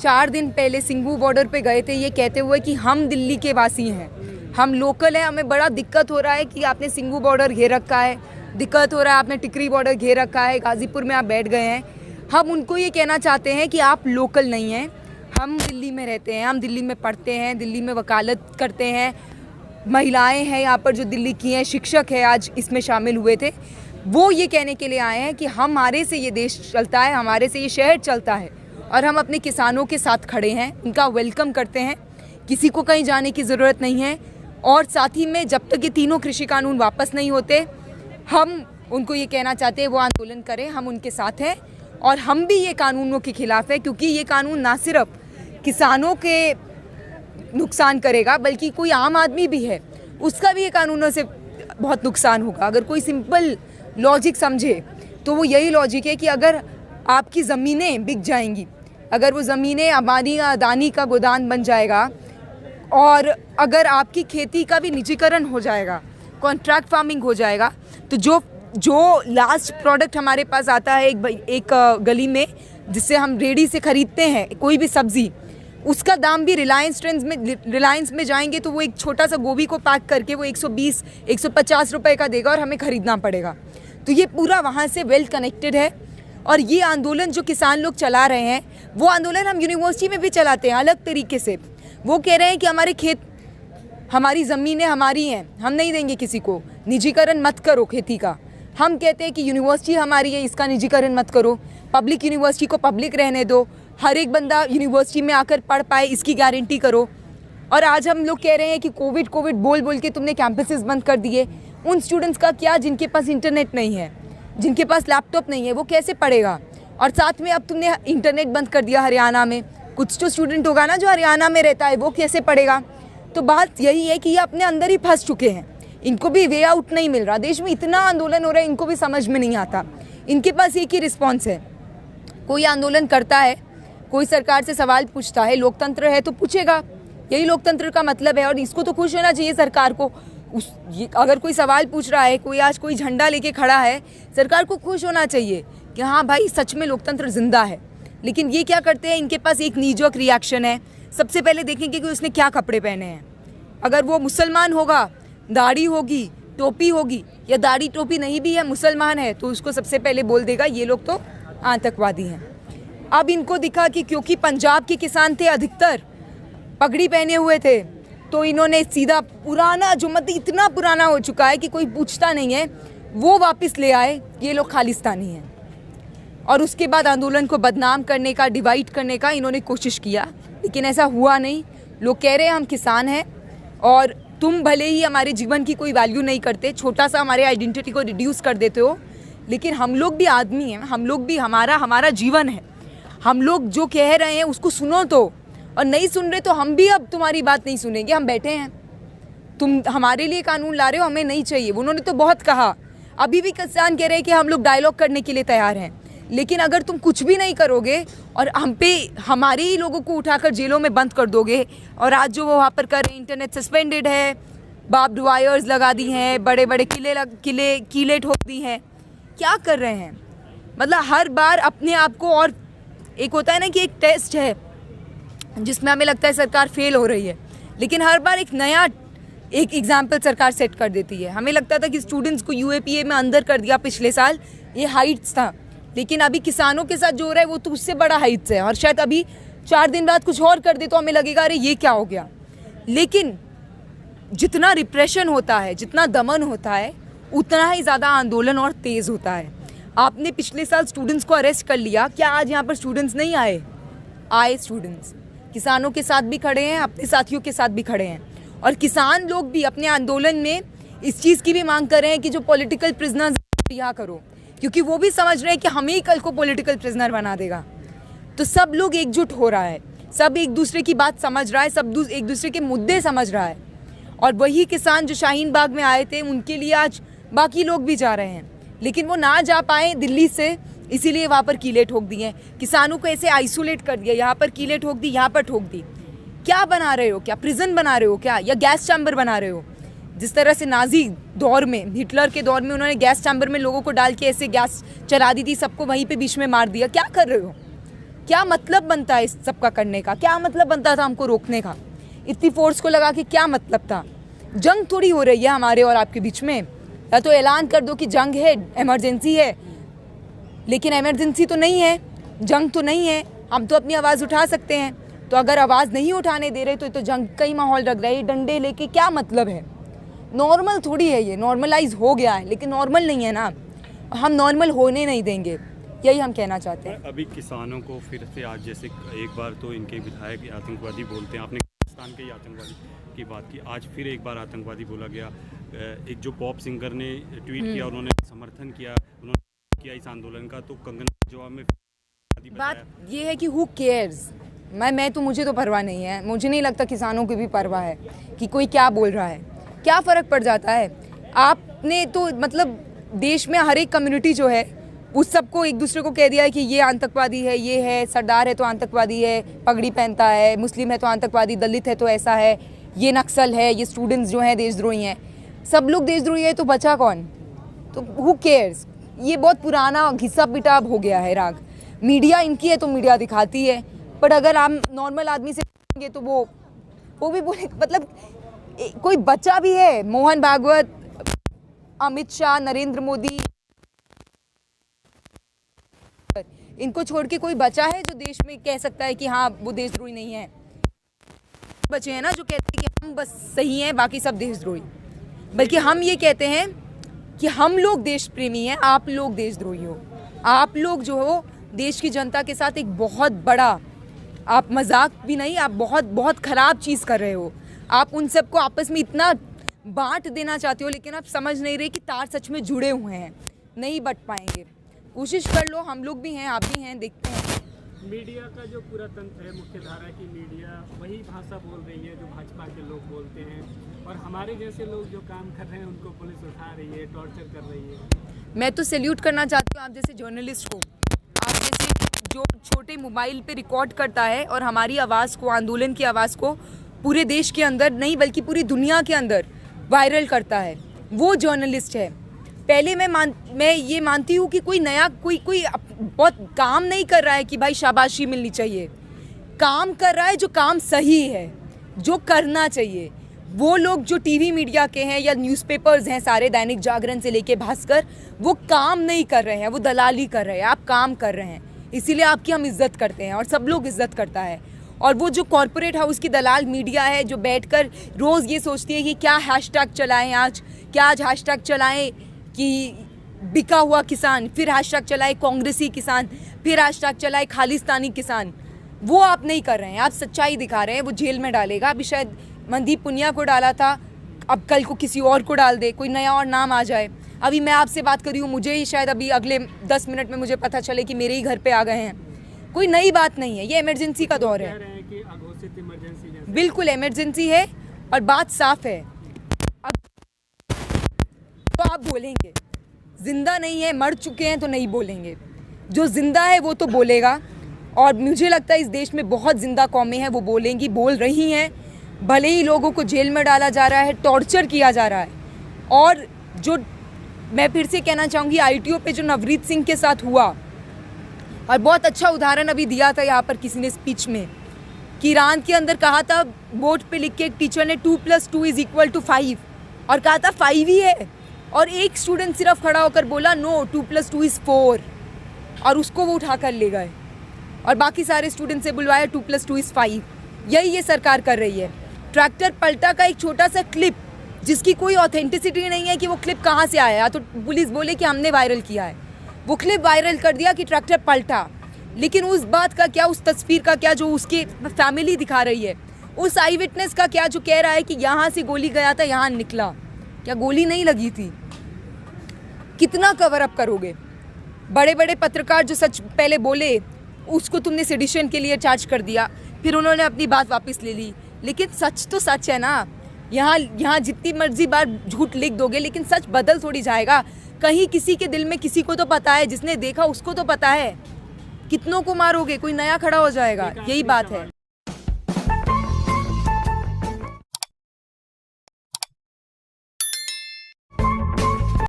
4 दिन पहले सिंघू बॉर्डर पे गए थे ये कहते हुए कि हम दिल्ली के वासी हैं, हम लोकल हैं, हमें बड़ा दिक्कत हो रहा है कि आपने सिंघू बॉर्डर घेर रखा है, दिक्कत हो रहा है आपने टिकरी बॉर्डर घेर रखा है, गाज़ीपुर में आप बैठ गए हैं। हम उनको ये कहना चाहते हैं कि आप लोकल नहीं हैं, हम दिल्ली में रहते हैं, हम दिल्ली में पढ़ते हैं, दिल्ली में वकालत करते हैं, महिलाएं हैं यहाँ पर जो दिल्ली की हैं, शिक्षक है आज इसमें शामिल हुए थे। वो ये कहने के लिए आए हैं कि हमारे से ये देश चलता है, हमारे से ये शहर चलता है और हम अपने किसानों के साथ खड़े हैं, उनका वेलकम करते हैं, किसी को कहीं जाने की ज़रूरत नहीं है। और साथ ही में जब तक ये तीनों कृषि कानून वापस नहीं होते, हम उनको ये कहना चाहते हैं वो आंदोलन करें, हम उनके साथ हैं। और हम भी ये कानूनों के खिलाफ है क्योंकि ये कानून ना सिर्फ किसानों के नुकसान करेगा बल्कि कोई आम आदमी भी है उसका भी ये कानूनों से बहुत नुकसान होगा। अगर कोई सिंपल लॉजिक समझे तो वो यही लॉजिक है कि अगर आपकी ज़मीनें बिक जाएंगी, अगर वो ज़मीनें अंबानी या अदानी का गोदान बन जाएगा और अगर आपकी खेती का भी निजीकरण हो जाएगा, कॉन्ट्रैक्ट फार्मिंग हो जाएगा, तो जो लास्ट प्रोडक्ट हमारे पास आता है एक गली में जिससे हम रेडी से ख़रीदते हैं कोई भी सब्ज़ी, उसका दाम भी रिलायंस में जाएंगे तो वो एक छोटा सा गोभी को पैक करके वो 120-150 रुपए का देगा और हमें ख़रीदना पड़ेगा। तो ये पूरा वहाँ से वेल कनेक्टेड है। और ये आंदोलन जो किसान लोग चला रहे हैं वो आंदोलन हम यूनिवर्सिटी में भी चलाते हैं अलग तरीके से। वो कह रहे हैं कि हमारे खेत, हमारी ज़मीनें हमारी हैं, हम नहीं देंगे किसी को, निजीकरण मत करो खेती का। हम कहते हैं कि यूनिवर्सिटी हमारी है, इसका निजीकरण मत करो, पब्लिक यूनिवर्सिटी को पब्लिक रहने दो, हर एक बंदा यूनिवर्सिटी में आकर पढ़ पाए इसकी गारंटी करो। और आज हम लोग कह रहे हैं कि कोविड बोल के तुमने कैंपसेस बंद कर दिए। उन स्टूडेंट्स का क्या जिनके पास इंटरनेट नहीं है, जिनके पास लैपटॉप नहीं है, वो कैसे पढ़ेगा? और साथ में अब तुमने इंटरनेट बंद कर दिया हरियाणा में, कुछ तो स्टूडेंट होगा ना जो हरियाणा में रहता है, वो कैसे पढ़ेगा? तो बात यही है कि ये अपने अंदर ही फंस चुके हैं, इनको भी वे आउट नहीं मिल रहा। देश में इतना आंदोलन हो रहा है, इनको भी समझ में नहीं आता। इनके पास एक ही रिस्पॉन्स है, कोई आंदोलन करता है, कोई सरकार से सवाल पूछता है, लोकतंत्र है तो पूछेगा, यही लोकतंत्र का मतलब है। और इसको तो खुश होना चाहिए सरकार को, अगर कोई सवाल पूछ रहा है, कोई आज कोई झंडा लेके खड़ा है, सरकार को खुश होना चाहिए कि हाँ भाई सच में लोकतंत्र जिंदा है। लेकिन ये क्या करते हैं, इनके पास एक नीजोक रिएक्शन है। सबसे पहले देखेंगे कि उसने क्या कपड़े पहने हैं, अगर वो मुसलमान होगा, दाढ़ी होगी, टोपी होगी, या दाढ़ी टोपी नहीं भी है, मुसलमान है, तो उसको सबसे पहले बोल देगा ये लोग तो आतंकवादी हैं। अब इनको दिखा कि क्योंकि पंजाब के किसान थे अधिकतर पगड़ी पहने हुए थे, तो इन्होंने सीधा पुराना, जो मतलब इतना पुराना हो चुका है कि कोई पूछता नहीं है, वो वापस ले आए ये लोग खालिस्तानी हैं। और उसके बाद आंदोलन को बदनाम करने का, डिवाइड करने का इन्होंने कोशिश किया, लेकिन ऐसा हुआ नहीं। लोग कह रहे हैं हम किसान हैं और तुम भले ही हमारे जीवन की कोई वैल्यू नहीं करते, छोटा सा हमारे आइडेंटिटी को रिड्यूस कर देते हो, लेकिन हम लोग भी आदमी हैं, हम लोग भी, हमारा जीवन है, हम लोग जो कह रहे हैं उसको सुनो तो, और नहीं सुन रहे तो हम भी अब तुम्हारी बात नहीं सुनेंगे, हम बैठे हैं। तुम हमारे लिए कानून ला रहे हो, हमें नहीं चाहिए। उन्होंने तो बहुत कहा, अभी भी किसान कह रहे हैं कि हम लोग डायलॉग करने के लिए तैयार हैं, लेकिन अगर तुम कुछ भी नहीं करोगे और हम पे हमारे ही लोगों को उठाकर जेलों में बंद कर दोगे, और आज जो वो वहाँ पर कर रहे हैं, इंटरनेट सस्पेंडेड है, बार्ब्ड वायर्स लगा दी हैं, बड़े बड़े कीले ठोक दी हैं, क्या कर रहे हैं? मतलब हर बार अपने आप को, और एक होता है ना कि एक टेस्ट है जिसमें हमें लगता है सरकार फेल हो रही है, लेकिन हर बार एक नया एग्जाम्पल सरकार सेट कर देती है। हमें लगता था कि स्टूडेंट्स को यूएपीए में अंदर कर दिया पिछले साल, ये हाइट्स था, लेकिन अभी किसानों के साथ जो हो रहा है वो तो उससे बड़ा हाइट्स है। और शायद अभी 4 दिन बाद कुछ और कर दे तो हमें लगेगा अरे ये क्या हो गया। लेकिन जितना रिप्रेशन होता है, जितना दमन होता है, उतना ही ज़्यादा आंदोलन और तेज़ होता है। आपने पिछले साल स्टूडेंट्स को अरेस्ट कर लिया, क्या आज यहाँ पर स्टूडेंट्स नहीं आए स्टूडेंट्स किसानों के साथ भी खड़े हैं, अपने साथियों के साथ भी खड़े हैं। और किसान लोग भी अपने आंदोलन में इस चीज़ की भी मांग कर रहे हैं कि जो पॉलिटिकल प्रिजनर्स रिहा करो, क्योंकि वो भी समझ रहे हैं कि हमें ही कल को पॉलिटिकल प्रिजनर बना देगा। तो सब लोग एकजुट हो रहा है, सब एक दूसरे की बात समझ रहा है, सब एक दूसरे के मुद्दे समझ रहा है। और वही किसान जो शाहीन बाग में आए थे, उनके लिए आज बाकी लोग भी जा रहे हैं, लेकिन वो ना जा पाए दिल्ली से, इसीलिए वहाँ पर कीले ठोक दिए। किसानों को ऐसे आइसोलेट कर दिया, यहाँ पर कीले ठोक दी, यहाँ पर ठोक दी। क्या बना रहे हो? क्या प्रिजन बना रहे हो क्या, या गैस चैम्बर बना रहे हो? जिस तरह से नाजी दौर में, हिटलर के दौर में उन्होंने गैस चैम्बर में लोगों को डाल के ऐसे गैस चला दी थी, सबको वहीं पे बीच में मार दिया। क्या कर रहे हो? क्या मतलब बनता है इस सबका करने का? क्या मतलब बनता था हमको रोकने का? इतनी फोर्स को लगा के क्या मतलब था? जंग थोड़ी हो रही है हमारे और आपके बीच में। या तो ऐलान कर दो कि जंग है, इमरजेंसी है, लेकिन इमरजेंसी तो नहीं है, जंग तो नहीं है, हम तो अपनी आवाज़ उठा सकते हैं। तो अगर आवाज़ नहीं उठाने दे रहे तो जंग का ही माहौल रख रहे हैं। डंडे लेके क्या मतलब है? नॉर्मल थोड़ी है ये, नॉर्मलाइज हो गया है लेकिन नॉर्मल नहीं है ना, हम नॉर्मल होने नहीं देंगे, यही हम कहना चाहते हैं। अभी किसानों को फिर से आज जैसे एक बार तो इनके विधायक आतंकवादी बोलते हैं, आपने पाकिस्तान के ही आतंकवादी की बात की, आज फिर एक बार आतंकवादी बोला गया। एक जो पॉप सिंगर ने ट्वीट किया, उन्होंने समर्थन किया, उन्होंने किया इस आंदोलन का, तो कंगना जवाब में बात ये है कि हु केयर्स। मैं तो मुझे तो परवाह नहीं है, मुझे नहीं लगता किसानों की भी परवाह है कि कोई क्या बोल रहा है, क्या फ़र्क पड़ जाता है। आपने तो मतलब देश में हर एक कम्युनिटी जो है उस सबको एक दूसरे को कह दिया है कि ये आतंकवादी है, ये है, सरदार है तो आतंकवादी है, पगड़ी पहनता है, मुस्लिम है तो आतंकवादी, दलित है तो ऐसा है, ये नक्सल है, ये स्टूडेंट्स जो हैं देशद्रोही हैं। सब लोग देशद्रोही है तो बचा कौन? तो हु केयर्स। ये बहुत पुराना घिसा पिटाब हो गया है राग। मीडिया इनकी है तो मीडिया दिखाती है, बट अगर हम नॉर्मल आदमी से पूछेंगे तो वो भी बोले, मतलब कोई बच्चा भी है? मोहन भागवत, अमित शाह, नरेंद्र मोदी, इनको छोड़ के कोई बचा है जो देश में कह सकता है कि हाँ वो देशद्रोही नहीं है? बचे हैं ना जो कहते हैं कि हम बस सही हैं, बाकी सब देशद्रोही। बल्कि हम ये कहते हैं कि हम लोग देश प्रेमी हैं, आप लोग देशद्रोही हो। आप लोग जो हो देश की जनता के साथ एक बहुत बड़ा, आप मजाक भी नहीं, आप बहुत बहुत ख़राब चीज़ कर रहे हो। आप उन सबको आपस में इतना बांट देना चाहते हो, लेकिन आप समझ नहीं रहे कि तार सच में जुड़े हुए हैं, नहीं बट पाएंगे। कोशिश कर लो, हम लोग भी हैं, आप भी हैं, देखते हैं। मीडिया का जो पूरा तंत्र है, मुख्य धारा की मीडिया वही भाषा बोल रही है जो भाजपा के लोग बोलते हैं, और हमारे जैसे लोग जो काम कर रहे हैं उनको पुलिस उठा रही है, टॉर्चर कर रही है। मैं तो सैल्यूट करना चाहती हूँ आप जैसे जर्नलिस्ट को, आप जैसे जो छोटे मोबाइल पे रिकॉर्ड करता है और हमारी आवाज़ को, आंदोलन की आवाज़ को पूरे देश के अंदर नहीं बल्कि पूरी दुनिया के अंदर वायरल करता है, वो जर्नलिस्ट है। पहले मैं ये मानती हूँ कि कोई नया कोई बहुत काम नहीं कर रहा है कि भाई शाबाशी मिलनी चाहिए, काम कर रहा है जो काम सही है, जो करना चाहिए। वो लोग जो टीवी मीडिया के हैं या न्यूज़पेपर्स हैं सारे, दैनिक जागरण से लेके भास्कर, वो काम नहीं कर रहे हैं, वो दलाली कर रहे हैं। आप काम कर रहे हैं, इसीलिए आपकी हम इज्जत करते हैं और सब लोग इज्जत करता है। और वो जो कॉरपोरेट हाउस की दलाल मीडिया है जो बैठकर रोज़ ये सोचती है कि क्या हैशटैग चलाएं आज, क्या आज हैशटैग चलाएं कि बिका हुआ किसान, फिर हैशटैग चलाए कांग्रेसी किसान, फिर हैशटैग चलाए खालिस्तानी किसान, वो आप नहीं कर रहे हैं। आप सच्चाई दिखा रहे हैं। वो जेल में डालेगा, अभी शायद मनदीप पुनिया को डाला था, अब कल को किसी और को डाल दे, कोई नया और नाम आ जाए। अभी मैं आपसे बात कर रही हूँ, मुझे ही शायद अभी अगले 10 मिनट में मुझे पता चले कि मेरे ही घर पे आ गए हैं। कोई नई बात नहीं है, ये इमरजेंसी का दौर है, बिल्कुल इमरजेंसी है और बात साफ है। अब तो आप बोलेंगे, जिंदा नहीं है, मर चुके हैं तो नहीं बोलेंगे, जो जिंदा है वो तो बोलेगा। और मुझे लगता है इस देश में बहुत जिंदा कौमें हैं, वो बोलेंगी, बोल रही हैं। भले ही लोगों को जेल में डाला जा रहा है, टॉर्चर किया जा रहा है। और जो मैं फिर से कहना चाहूँगी, ITO पे जो नवरीत सिंह के साथ हुआ, और बहुत अच्छा उदाहरण अभी दिया था यहाँ पर किसी ने स्पीच में, कि ईरान के अंदर कहा था, बोर्ड पे लिख के एक टीचर ने 2 + 2 = 5 और कहा था 5 ही है, और एक स्टूडेंट सिर्फ खड़ा होकर बोला नो 2 + 2 = 4, और उसको वो उठा कर ले गए और बाकी सारे स्टूडेंट से बुलवाया 2 + 2 = 5। यही ये सरकार कर रही है। ट्रैक्टर पलटा का एक छोटा सा क्लिप जिसकी कोई ऑथेंटिसिटी नहीं है कि वो क्लिप कहाँ से आया, तो पुलिस बोले कि हमने वायरल किया है। वो क्लिप वायरल कर दिया कि ट्रैक्टर पलटा, लेकिन उस बात का क्या, उस तस्वीर का क्या जो उसकी फैमिली दिखा रही है, उस आई विटनेस का क्या जो कह रहा है कि यहाँ से गोली गया था, यहाँ निकला, क्या गोली नहीं लगी थी? कितना कवर अप करोगे? बड़े बड़े पत्रकार जो सच पहले बोले उसको तुमने सेडिशन के लिए चार्ज कर दिया, फिर उन्होंने अपनी बात वापस ले ली। लेकिन सच तो सच है ना, यहाँ जितनी मर्जी बार झूठ लिख दोगे लेकिन सच बदल थोड़ी जाएगा। कहीं किसी के दिल में किसी को तो पता है, जिसने देखा उसको तो पता है। कितनों को मारोगे, कोई नया खड़ा हो जाएगा, यही बात है।